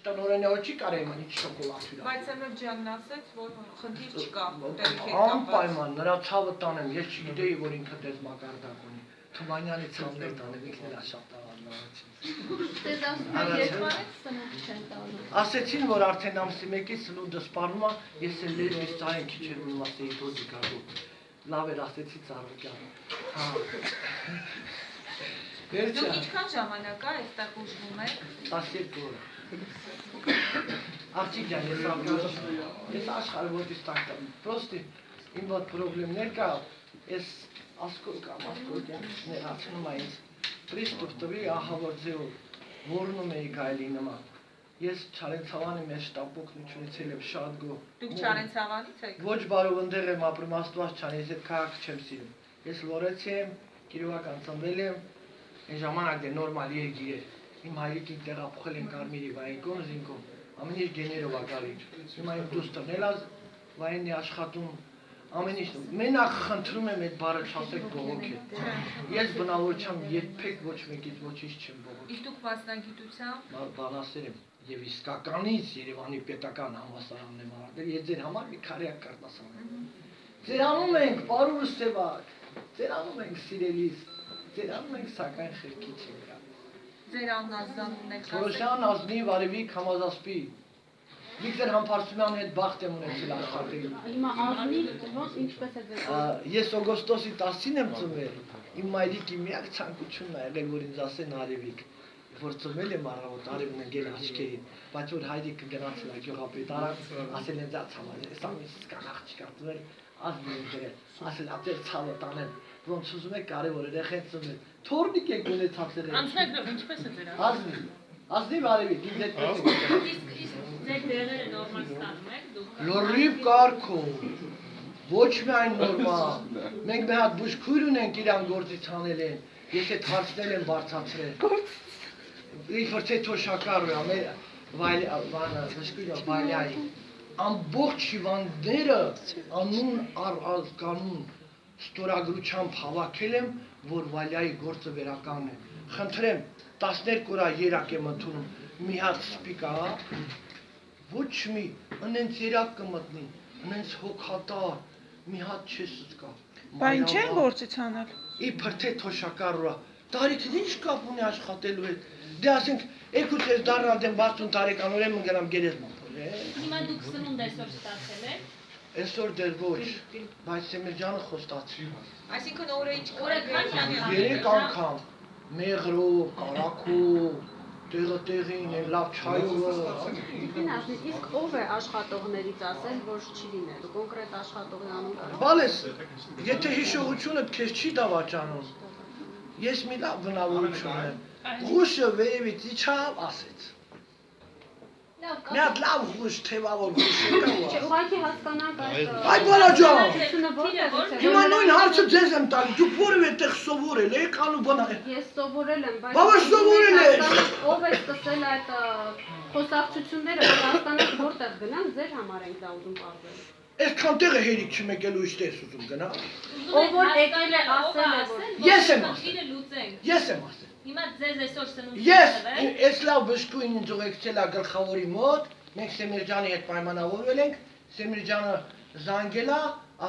տնօրենը չի կարելի մանի շոկոլադ հյուրել։ Բայց Սեմև ջանն ասեց, որ խնդիր չկա։ Անպայման նրա ցավը տանեմ, ես չգիտեի, որ ինքը դες մակարդակ ունի։ Թումանյանի ցավն էր տանեմ, ինքն էլ շատ տաղանդնացի։ Դες ասում եք երբանից սնունդ չեն տալու։ Ասեցին, որ արդեն ամսի 1-ից սնունդը սպառնում է, ես էլ լեզվից ծայեն քիչ էր մնում ասեի դոզի գալու։ Լավ էր ասեցի Ծառուկյան։ Հա։ Դուք ինչքան ժամանակ է այստեղ ուժվում եք։ 12 օր։ Աղջիկ ջան, ես աշխարհը ոտից տակտամ։ Պրոստի իմ մոտ պրոբլեմներ կա, ես ասկոլկյան ներացնում է ինձ։ Պրիստուպ տվի ահավոր ձեով որնում էի գայլի նման։ Ես Չարենցավանի մեջ շտապօգնություն եմ շատ գոհ։ Դուք Չարենցավանից եք։ Ոչ բարով ընդեղ եմ ապրում, Աստված չան, ես այդ քաղաքը չեմ սիրում։ Ես Լորեցի եմ, Կիրովական ծնվել եմ, այն ժամանակ դե նորմալ երգիր էր։ Իմ հայրիկին տեղափոխել են Կարմիրի վայնկոն, զինկոն, ամեն ինչ գեներով ա գալի։ Հիմա իմ դուստրն էլ վայնի աշխատում, ամեն ինչ։ Մենակ խնդրում եմ այդ բառը չասեք բողոքել։ Ես բնավորությամբ երբեք ոչ մեկից ոչինչ չեմ բողոքել։ Իսկ դուք մասնագիտությամբ Բանասեր եմ եւ իսկականից Երևանի պետական համալսարանն եմ արդել, ես ձեր համար մի քարյակ կարտասան եմ։ Ձերանում ենք, պարուրս սևակ, ձերանում ենք սիրելիս, ձերանում ենք սակայն խելքի չկա։ ձեր անազանուն եք Թորոսյան ազնիվ արևիկ համազասպի։ Վիկտոր Համբարձումյանի հետ բախտ եմ ունեցել աշխատել։ Հիմա ազնիվ ոնց ինչպես է ձեր։ Ես օգոստոսի 10-ին եմ ծնվել։ Իմ մայրիկի միակ ցանկությունն ա եղել, որ ինձ ասեն արևիկ։ Որ ծնվել եմ առավոտ արևն ընկել աչքերին, բայց որ հայրիկը գնացել է գյուղապետարան, ասել են ձեզ համար, ես ամիս կան աղջիկա ծնվել, ազնիվ դրել, ասել ատեր ցավը տանեմ, ոնց ուզում եք կարևոր երեխեն ծնվել, թորնիկ եք ունեցած եղել։ Անցնելով ինչպես է ձեր Ազնիվ արևիկ, ինձ այդպես եք։ Իսկ ձեր դերերը նորմալ ստանում եք դուք։ Լրիվ կարգով, ոչ միայն նորմալ, մենք մի հատ բուժքույր ունենք իրան գործից հանել են, ես այդ հարցնել եմ բարձացրել։ Իհարկե թե թոշակառը վայլյայի ամբողջ հիվանդները անուն առ կանուն ստորագրությամբ հավաքել եմ, որ վայլյայի գործը վերական է։ Խնդրեմ 12 օր երակ եմ ընդունում, մի հատ սպիկա, ոչ մի ընենց երակ կմտնի, ընենց հոգատար, մի հատ չես զգա։ Բա ինչ են գործից անել։ Իբր թե թոշակառը, տարիքն ինչ կապ ունի աշխատելու հետ։ Դե ասենք, եկուց ես դառնալ դեմ 60 տարեկան ուրեմն գնամ գերեզման փորել։ Հիմա դուք սնունդ այսօր ստացել եք։ Այսօր դեռ ոչ, բայց Սեմիրջանը խոստացի։ Այսինքն օրը ինչ Օրը քանի անգամ։ 3 անգամ, մեղրով, կարակով, տեղը տեղին, լավ չայով։ Իսկ ով է աշխատողներից ասել, որ չի լինելու, կոնկրետ աշխատողի անուն կա։ Բալես, եթե հիշողությունը քեզ չի դավաճանում, ես մի լավ բնավորություն եմ։ Ղուշը վերևից իջավ, ասեց։ Մի հատ լավ ղուշ, թևավոր ղուշ կա։ Ուղղակի հասկանանք այդ։ Այ բալա ջան։ որտեղից է։ Հիմա նույն հարցը ձեզ եմ տալի, դուք որևէ տեղ սովորել եք, անու բանա։ Ես սովորել եմ, բայց Բավարար սովորել ես։ ով է սկսել այդ խոսակցությունները, որ հասկանանք որտեղ գնանք, ձեր համար ենք դա ուզում պարզել։ Այսքան տեղը հերիք չմեկելու ինչ տես ուզում գնա։ Ով որ եկել է ասել է, որ Ես եմ ասել։ Իրը լուծենք։ Ես եմ ասել։ Հիմա ձեզ այսօր սնունդ Ես այս լավ բժշկուին ինձ ուղեկցել է գլխավորի մոտ, մենք Սեմիրջանի հետ պայմանավորվել ենք, Սեմիրջանը զանգել է,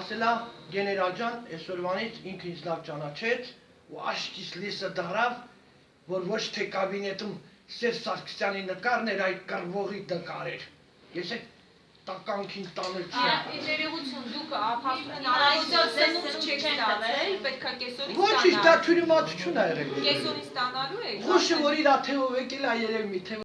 ասել է գեներալ ջան, այսօրվանից ինքը ինձ լավ ճանաչեց ու աշկիս լիսը դարավ, որ ոչ թե կաբինետում Սերժ Սարգսյանի նկարն էր, այլ կռվողի նկար էր։ Ես այդ տականքին տանել չեմ։ Ներողություն, դուք ապահովում առավոտյան սնունդ չեք ստացել, պետք է կեսօրից Ոչինչ, դա թյուրիմացություն է եղել։ Կեսօրից ստանալու եք։ Ղուշը որ իր թեով եկել է երևի մի թեվ